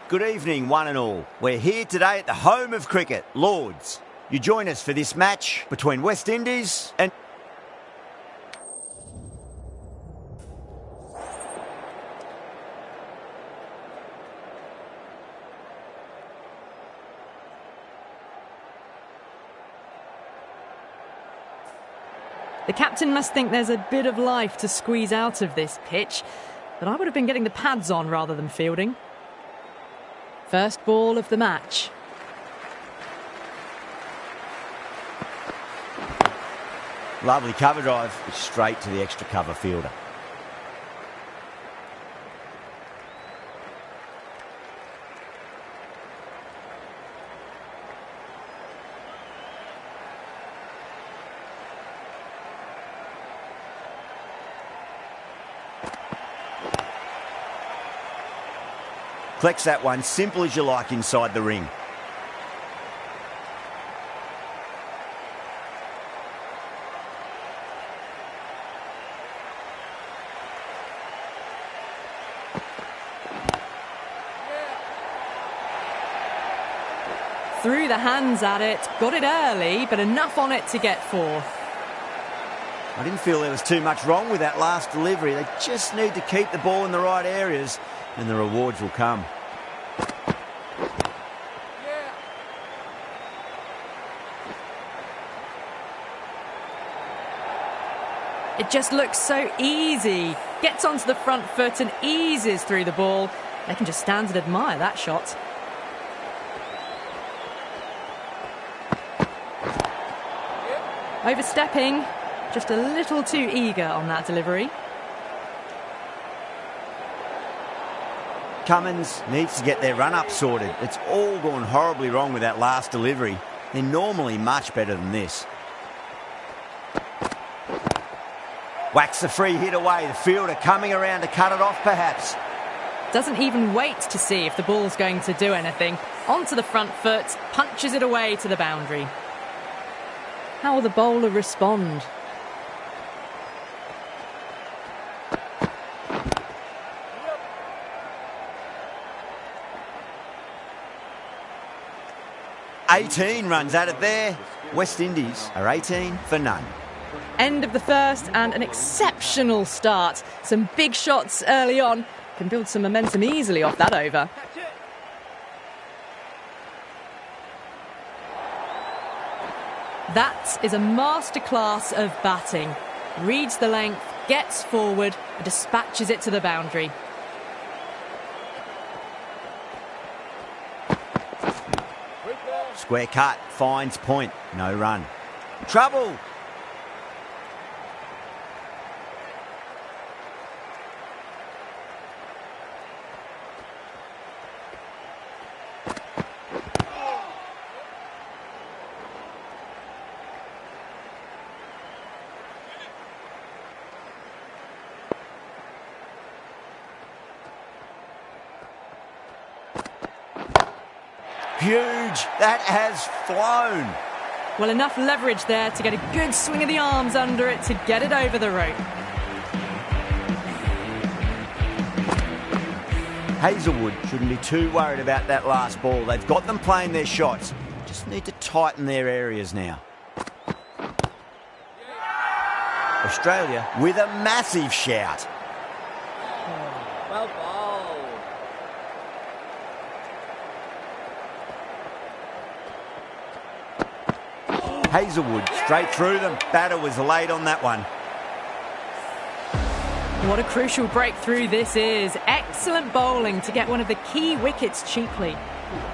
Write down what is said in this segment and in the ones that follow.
Good evening, one and all. We're here today at the home of cricket, Lords. You join us for this match between West Indies and... The captain must think there's a bit of life to squeeze out of this pitch, but I would have been getting the pads on rather than fielding. First ball of the match. Lovely cover drive, straight to the extra cover fielder. Collects that one, simple as you like, inside the ring. Threw the hands at it, got it early, but enough on it to get fourth. I didn't feel there was too much wrong with that last delivery. They just need to keep the ball in the right areas and the rewards will come. It just looks so easy. Gets onto the front foot and eases through the ball. They can just stand and admire that shot. Overstepping, just a little too eager on that delivery. Cummins needs to get their run-up sorted. It's all gone horribly wrong with that last delivery. They're normally much better than this. Whacks the free hit away. The fielder coming around to cut it off, perhaps. Doesn't even wait to see if the ball's going to do anything. Onto the front foot, punches it away to the boundary. How will the bowler respond? $18 runs at it there. West Indies are 18 for none. End of the first and an exceptional start. Some big shots early on. Can build some momentum easily off that over. That is a masterclass of batting. Reads the length, gets forward, and dispatches it to the boundary. Square cut, finds point, no run. Trouble! Huge. That has flown. Well, enough leverage there to get a good swing of the arms under it to get it over the rope. Hazelwood shouldn't be too worried about that last ball. They've got them playing their shots. Just need to tighten their areas now. Australia with a massive shout. Well bowled. Hazelwood straight through them. Batter was late on that one. What a crucial breakthrough this is. Excellent bowling to get one of the key wickets cheaply.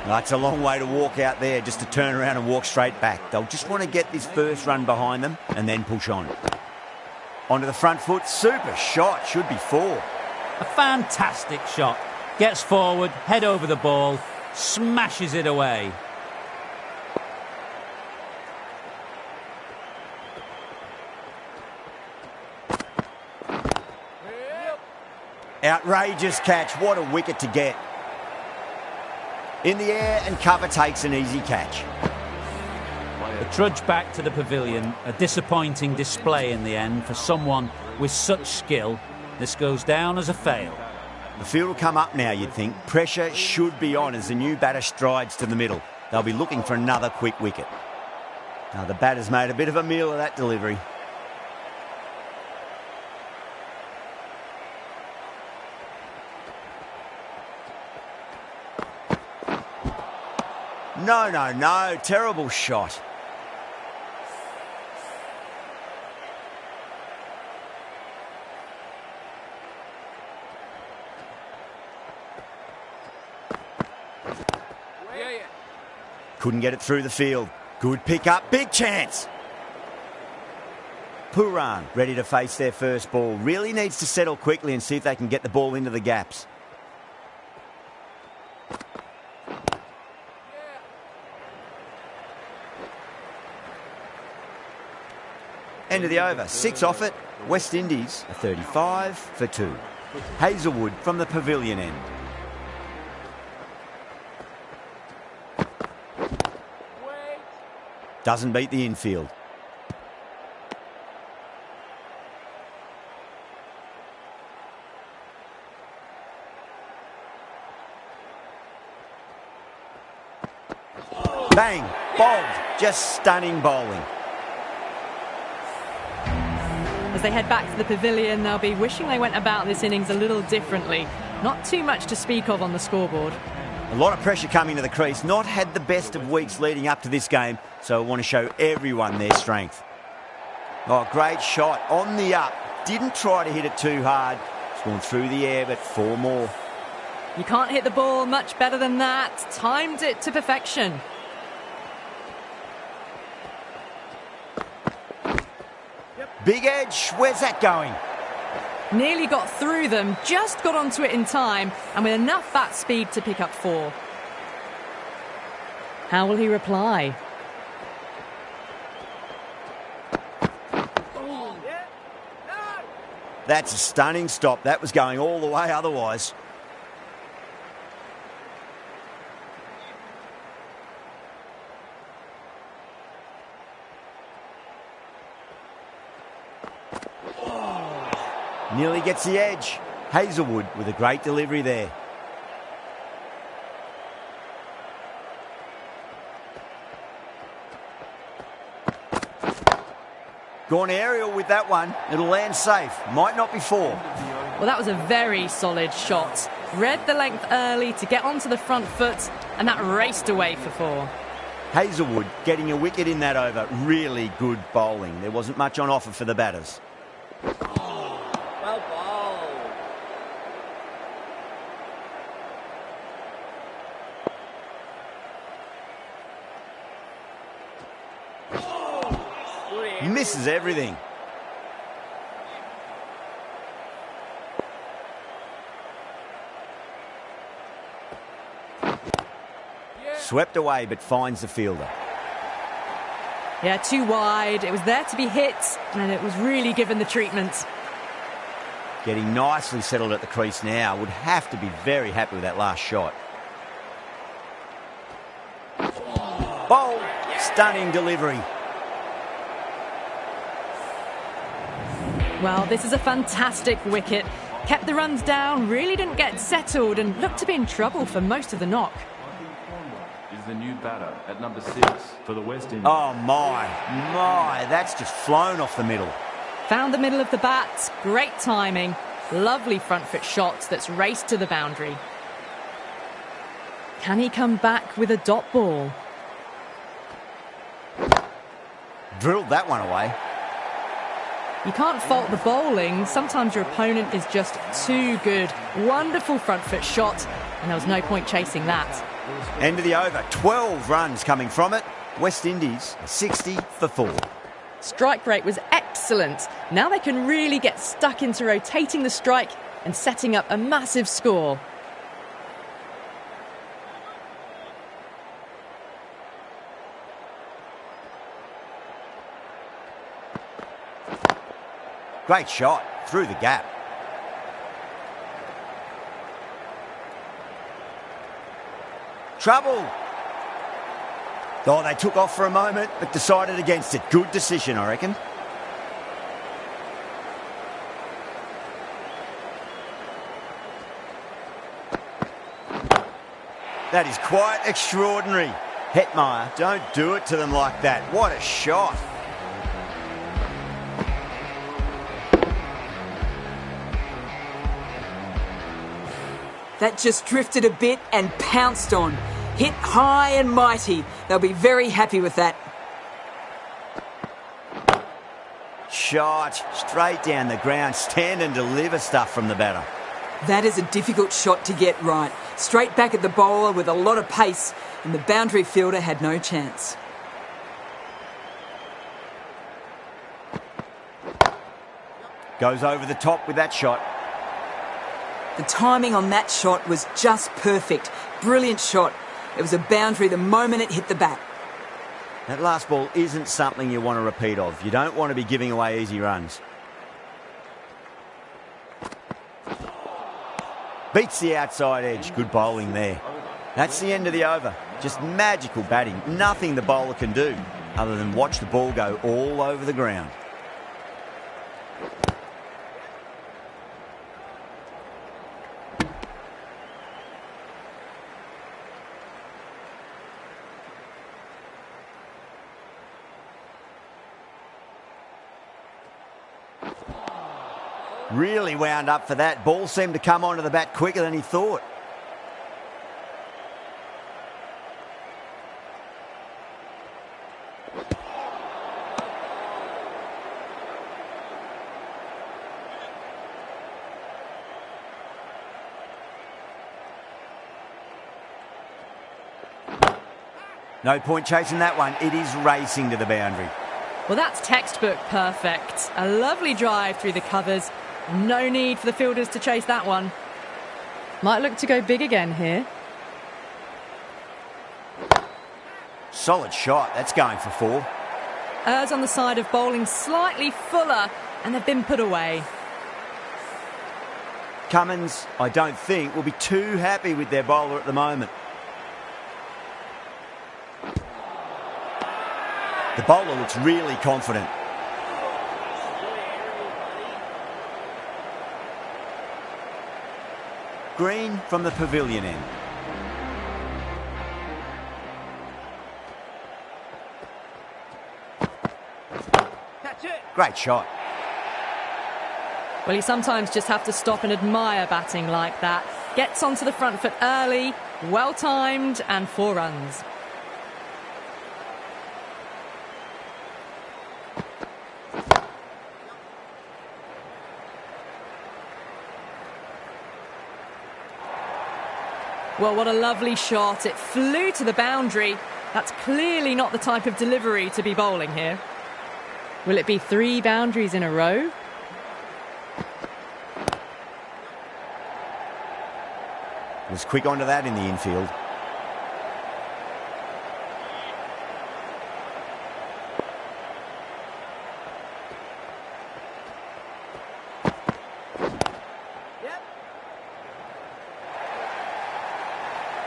That's a long way to walk out there just to turn around and walk straight back. They'll just want to get this first run behind them and then push on. Onto the front foot. Super shot. Should be four. A fantastic shot. Gets forward, head over the ball, smashes it away. Outrageous catch. What a wicket to get. In the air and cover takes an easy catch. The trudge back to the pavilion. A disappointing display in the end for someone with such skill. This goes down as a fail. The field will come up now, you'd think. Pressure should be on as the new batter strides to the middle. They'll be looking for another quick wicket. Now, the batter's made a bit of a meal of that delivery. No, no, no. Terrible shot. Couldn't get it through the field. Good pick up. Big chance. Puran ready to face their first ball. Really needs to settle quickly and see if they can get the ball into the gaps. End of the over. 6 off it. West Indies are 35 for 2. Hazelwood from the pavilion end. Doesn't beat the infield. Bang! Bowled. Just stunning bowling. As they head back to the pavilion, they'll be wishing they went about this innings a little differently. Not too much to speak of on the scoreboard. A lot of pressure coming to the crease. Not had the best of weeks leading up to this game, so I want to show everyone their strength. Oh, great shot. On the up. Didn't try to hit it too hard. It's gone through the air, but 4 more. You can't hit the ball much better than that. Timed it to perfection. Big edge. Where's that going? Nearly got through them, just got onto it in time, and with enough bat speed to pick up 4. How will he reply? That's a stunning stop. That was going all the way otherwise. Nearly gets the edge. Hazelwood with a great delivery there. Gone aerial with that one. It'll land safe. Might not be 4. Well, that was a very solid shot. Read the length early to get onto the front foot, and that raced away for 4. Hazelwood getting a wicket in that over. Really good bowling. There wasn't much on offer for the batters. Well bowled. Misses everything. Swept away, but finds the fielder. Yeah, too wide. It was there to be hit, and it was really given the treatment. Getting nicely settled at the crease now. Would have to be very happy with that last shot. Bowl. Stunning delivery. Well, this is a fantastic wicket. Kept the runs down, really didn't get settled, and looked to be in trouble for most of the knock. Is the new batter at number 6 for the West Indies. Oh, my. That's just flown off the middle. Found the middle of the bat, great timing, lovely front foot shot that's raced to the boundary. Can he come back with a dot ball? Drilled that one away. You can't fault the bowling. Sometimes your opponent is just too good. Wonderful front foot shot, and there was no point chasing that. End of the over. 12 runs coming from it. West Indies 60 for 4. Strike rate was excellent. Now they can really get stuck into rotating the strike and setting up a massive score. Great shot through the gap. Trouble. Oh, they took off for a moment, but decided against it. Good decision, I reckon. That is quite extraordinary. Hetmeyer, don't do it to them like that. What a shot. That just drifted a bit and pounced on. Hit high and mighty. They'll be very happy with that. Shot straight down the ground. Stand and deliver stuff from the batter. That is a difficult shot to get right. Straight back at the bowler with a lot of pace, and the boundary fielder had no chance. Goes over the top with that shot. The timing on that shot was just perfect. Brilliant shot. It was a boundary the moment it hit the bat. That last ball isn't something you want to repeat of. You don't want to be giving away easy runs. Beats the outside edge. Good bowling there. That's the end of the over. Just magical batting. Nothing the bowler can do other than watch the ball go all over the ground. Really wound up for that. Ball seemed to come onto the bat quicker than he thought. No point chasing that one. It is racing to the boundary. Well, that's textbook perfect. A lovely drive through the covers. No need for the fielders to chase that one. Might look to go big again here. Solid shot. That's going for 4. Errs on the side of bowling slightly fuller, and they've been put away. Cummins, I don't think, will be too happy with their bowler at the moment. The bowler looks really confident. Green from the pavilion end. Great shot. Well, you sometimes just have to stop and admire batting like that. Gets onto the front foot early, well timed, and 4 runs. Well, what a lovely shot. It flew to the boundary. That's clearly not the type of delivery to be bowling here. Will it be 3 boundaries in a row? Was quick onto that in the infield.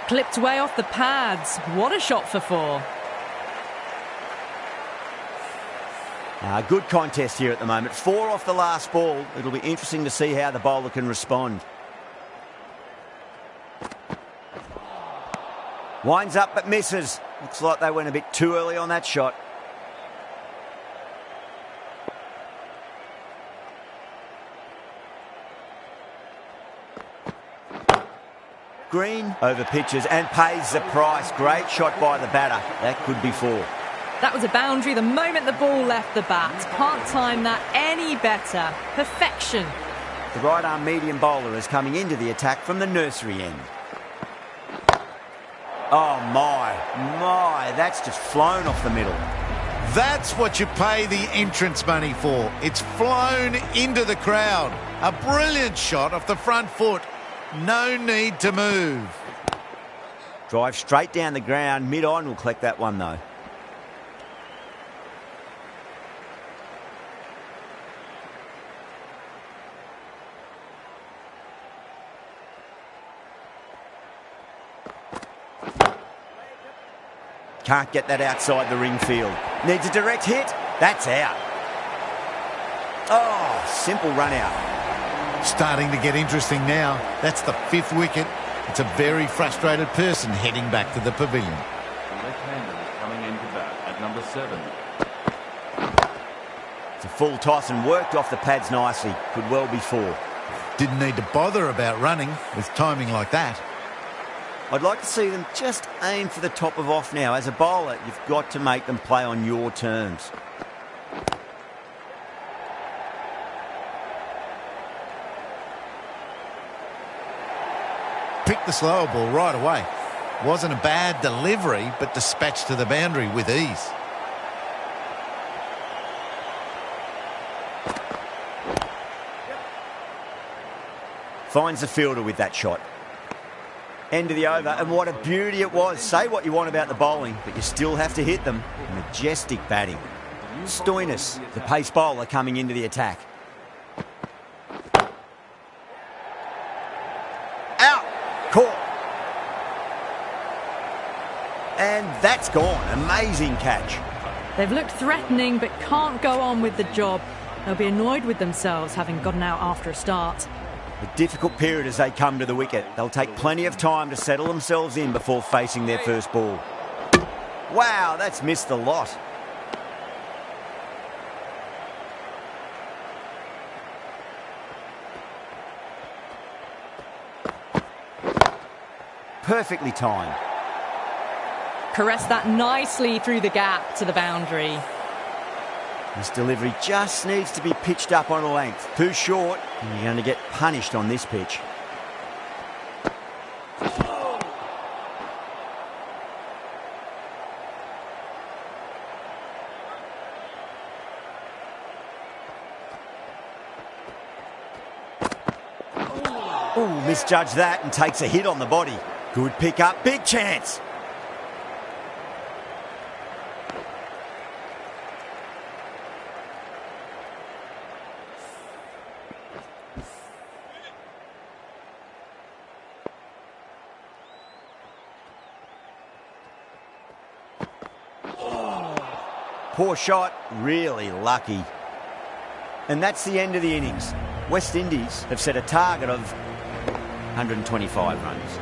Clipped way off the pads. What a shot for 4. Good contest here at the moment. 4 off the last ball. It'll be interesting to see how the bowler can respond. Winds up but misses. Looks like they went a bit too early on that shot. Green over pitches and pays the price. Great shot by the batter. That could be 4. That was a boundary the moment the ball left the bat. Can't time that any better. Perfection. The right arm medium bowler is coming into the attack from the nursery end. Oh my, that's just flown off the middle. That's what you pay the entrance money for. It's flown into the crowd. A brilliant shot off the front foot. No need to move. Drive straight down the ground. Mid-on will collect that one though. Can't get that outside the ring field. Needs a direct hit. That's out. Oh, simple run out. Starting to get interesting now. That's the 5th wicket. It's a very frustrated person heading back to the pavilion. The left-hander is coming in to bat at number 7. It's a full toss and worked off the pads nicely. Could well be 4. Didn't need to bother about running with timing like that. I'd like to see them just aim for the top of off now. As a bowler, you've got to make them play on your terms. Picked the slower ball right away. Wasn't a bad delivery, but dispatched to the boundary with ease. Finds the fielder with that shot. End of the over, and what a beauty it was. Say what you want about the bowling, but you still have to hit them. Majestic batting. Stoinis, the pace bowler, coming into the attack. Out! Caught. And that's gone. Amazing catch. They've looked threatening but can't go on with the job. They'll be annoyed with themselves having gotten out after a start. A difficult period as they come to the wicket. They'll take plenty of time to settle themselves in before facing their first ball. Wow, that's missed a lot. Perfectly timed. Caressed that nicely through the gap to the boundary. This delivery just needs to be pitched up on a length. Too short, and you're going to get punished on this pitch. Ooh, misjudged that and takes a hit on the body. Good pick up, big chance. Poor shot, really lucky. And that's the end of the innings. West Indies have set a target of 125 runs.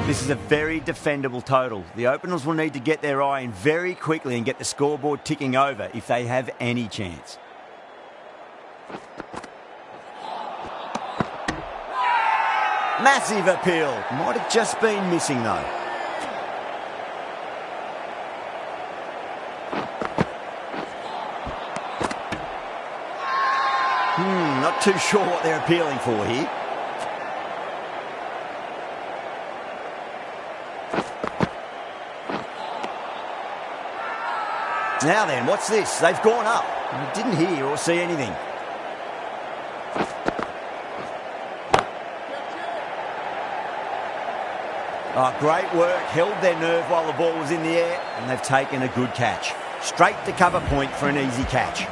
This is a very defendable total. The openers will need to get their eye in very quickly and get the scoreboard ticking over if they have any chance. Massive appeal. Might have just been missing though. Not too sure what they're appealing for here. Now then, what's this? They've gone up. I didn't hear or see anything. Oh, great work. Held their nerve while the ball was in the air, and they've taken a good catch. Straight to cover point for an easy catch.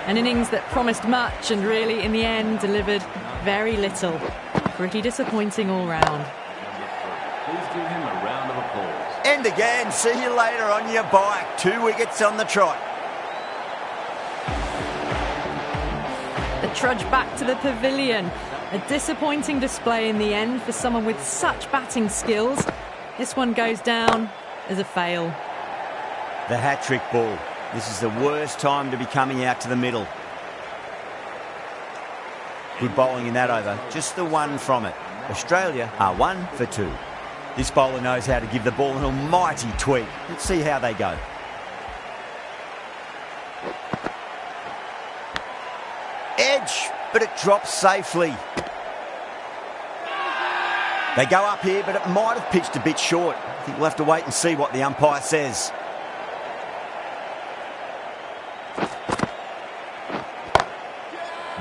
An innings that promised much and really, in the end, delivered very little. Pretty disappointing all round. Please give him a round of applause. End again. See you later on your bike. 2 wickets on the trot. The trudge back to the pavilion. A disappointing display in the end for someone with such batting skills. This one goes down as a fail. The hat-trick ball. This is the worst time to be coming out to the middle. Good bowling in that over. Just the one from it. Australia are 1 for 2. This bowler knows how to give the ball an almighty tweak. Let's see how they go. Edge, but it drops safely. They go up here, but it might have pitched a bit short. I think we'll have to wait and see what the umpire says.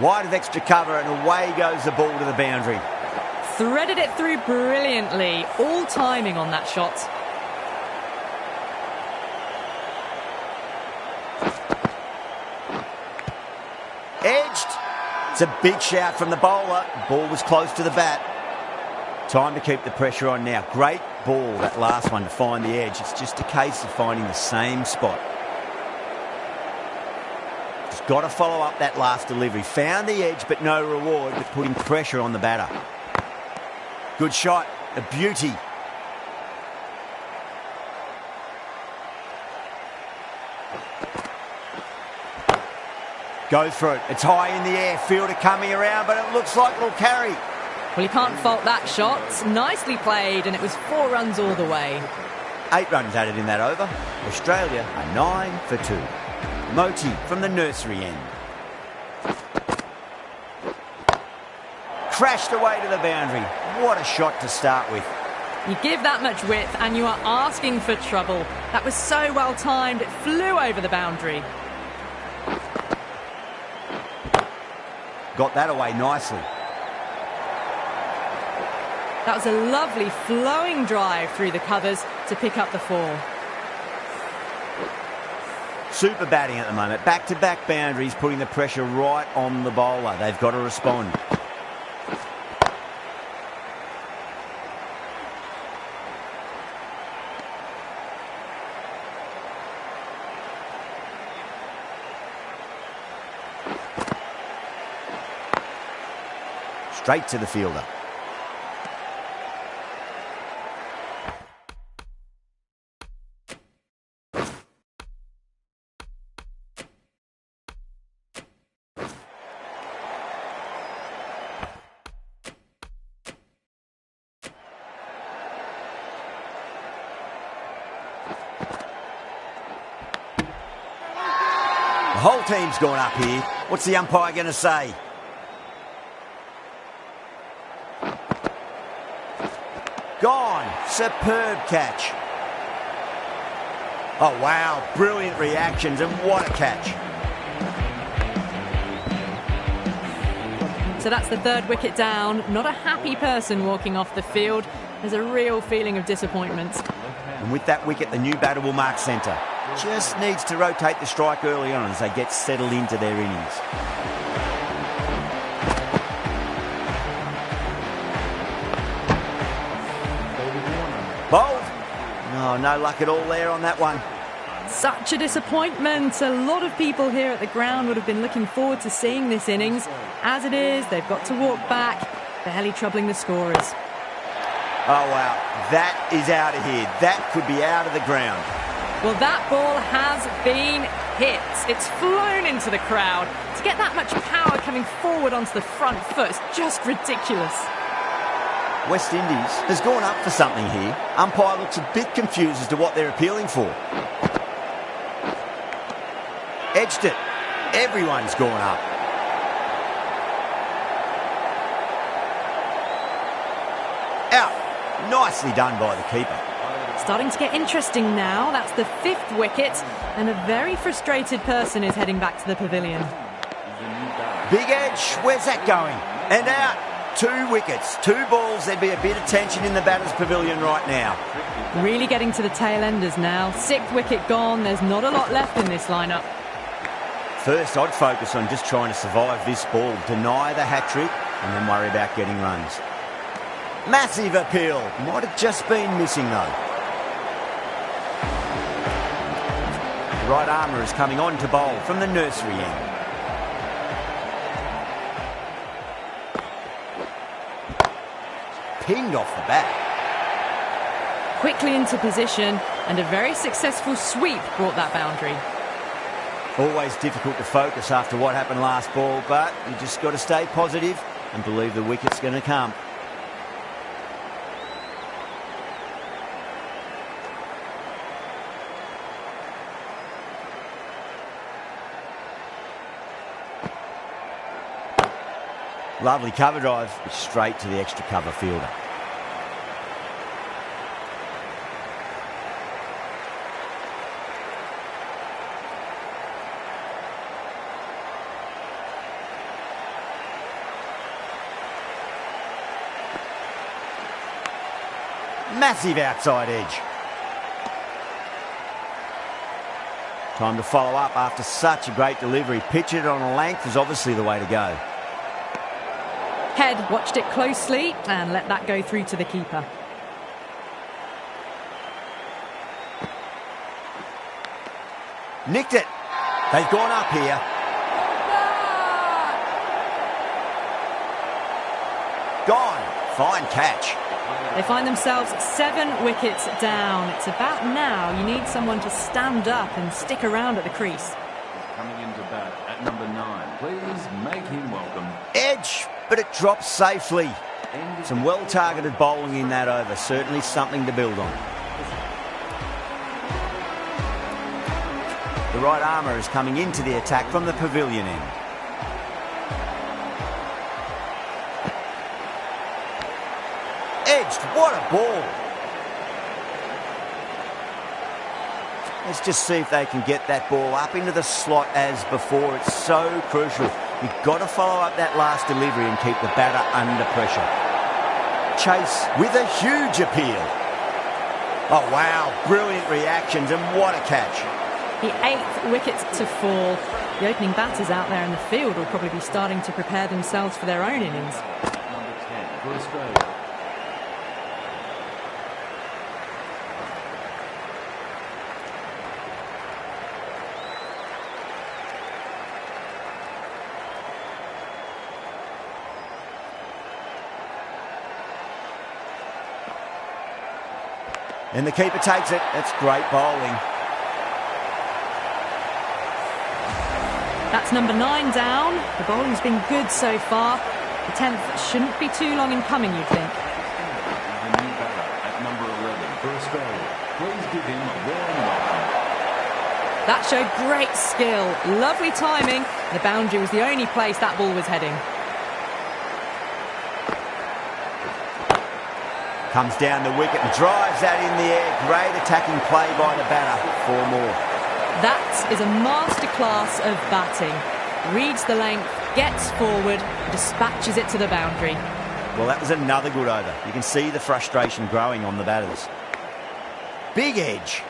Wide of extra cover, and away goes the ball to the boundary. Threaded it through brilliantly. All timing on that shot. Edged. It's a big shout from the bowler. Ball was close to the bat. Time to keep the pressure on now. Great ball, that last one, to find the edge. It's just a case of finding the same spot. Just got to follow up that last delivery. Found the edge, but no reward, but putting pressure on the batter. Good shot. A beauty. Go for it. It's high in the air. Fielder coming around, but it looks like it'll carry. Well, you can't fault that shot. Nicely played, and it was 4 runs all the way. 8 runs added in that over. Australia are 9 for 2. Moti from the nursery end. Crashed away to the boundary. What a shot to start with. You give that much width, and you are asking for trouble. That was so well timed, it flew over the boundary. Got that away nicely. That was a lovely flowing drive through the covers to pick up the 4. Super batting at the moment. Back-to-back boundaries, putting the pressure right on the bowler. They've got to respond. Straight to the fielder. The whole team's gone up here. What's the umpire going to say? Gone. Superb catch. Oh, wow. Brilliant reactions, and what a catch. So that's the 3rd wicket down. Not a happy person walking off the field. There's a real feeling of disappointment. And with that wicket, the new batter will mark centre. Just needs to rotate the strike early on as they get settled into their innings. Bowled. Oh, no luck at all there on that one. Such a disappointment. A lot of people here at the ground would have been looking forward to seeing this innings. As it is, they've got to walk back, barely troubling the scorers. Oh, wow. That is out of here. That could be out of the ground. Well, that ball has been hit. It's flown into the crowd. To get that much power coming forward onto the front foot is just ridiculous. West Indies has gone up for something here. Umpire looks a bit confused as to what they're appealing for. Edged it. Everyone's gone up. Out. Nicely done by the keeper. Starting to get interesting now. That's the 5th wicket, and a very frustrated person is heading back to the pavilion. Big edge. Where's that going? And out. 2 wickets. 2 balls. There'd be a bit of tension in the batter's pavilion right now. Really getting to the tail enders now. 6th wicket gone. There's not a lot left in this lineup. First, I'd focus on just trying to survive this ball, deny the hat-trick, and then worry about getting runs. Massive appeal. Might have just been missing, though. The right armour is coming on to bowl from the nursery end. Pinged off the bat. Quickly into position, and a very successful sweep brought that boundary. Always difficult to focus after what happened last ball, but you just got to stay positive and believe the wicket's going to come. Lovely cover drive, straight to the extra cover fielder. Massive outside edge. Time to follow up after such a great delivery. Pitch it on a length is obviously the way to go. Head watched it closely and let that go through to the keeper. Nicked it. They've gone up here. Gone. Fine catch. They find themselves 7 wickets down. It's about now you need someone to stand up and stick around at the crease. Coming into bat at number 9. Please make him welcome. Edge, but it drops safely. Some well-targeted bowling in that over. Certainly something to build on. The right armour is coming into the attack from the pavilion end. Edged, what a ball. Let's just see if they can get that ball up into the slot as before. It's so crucial. You've got to follow up that last delivery and keep the batter under pressure. Chase with a huge appeal. Oh, wow. Brilliant reactions and what a catch. The 8th wicket to fall. The opening batters out there in the field will probably be starting to prepare themselves for their own innings. Number 10 for Australia. And the keeper takes it. That's great bowling. That's number 9 down. The bowling's been good so far. The 10th shouldn't be too long in coming, you'd think. The new batter at number 11 for Australia. Please give him a warm welcome. That showed great skill. Lovely timing. The boundary was the only place that ball was heading. Comes down the wicket and drives that in the air. Great attacking play by the batter. 4 more. That is a masterclass of batting. Reads the length, gets forward, dispatches it to the boundary. Well, that was another good over. You can see the frustration growing on the batters. Big edge.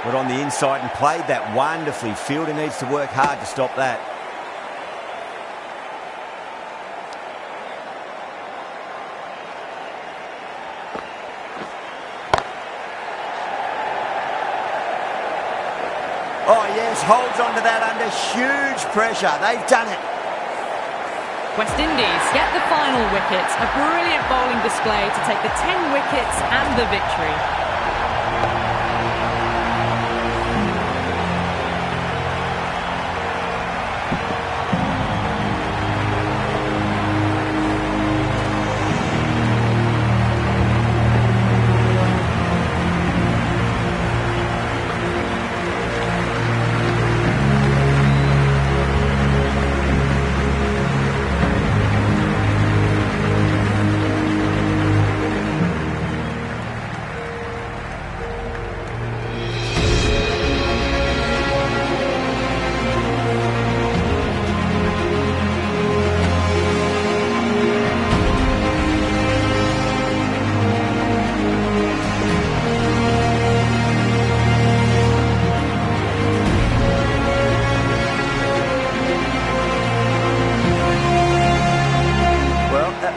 Got on the inside and played that wonderfully. Fielder needs to work hard to stop that. Oh yes, holds onto that under huge pressure. They've done it. West Indies get the final wicket. A brilliant bowling display to take the 10 wickets and the victory.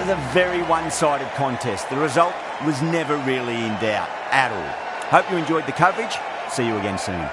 A very one-sided contest. The result was never really in doubt at all. Hope you enjoyed the coverage. See you again soon.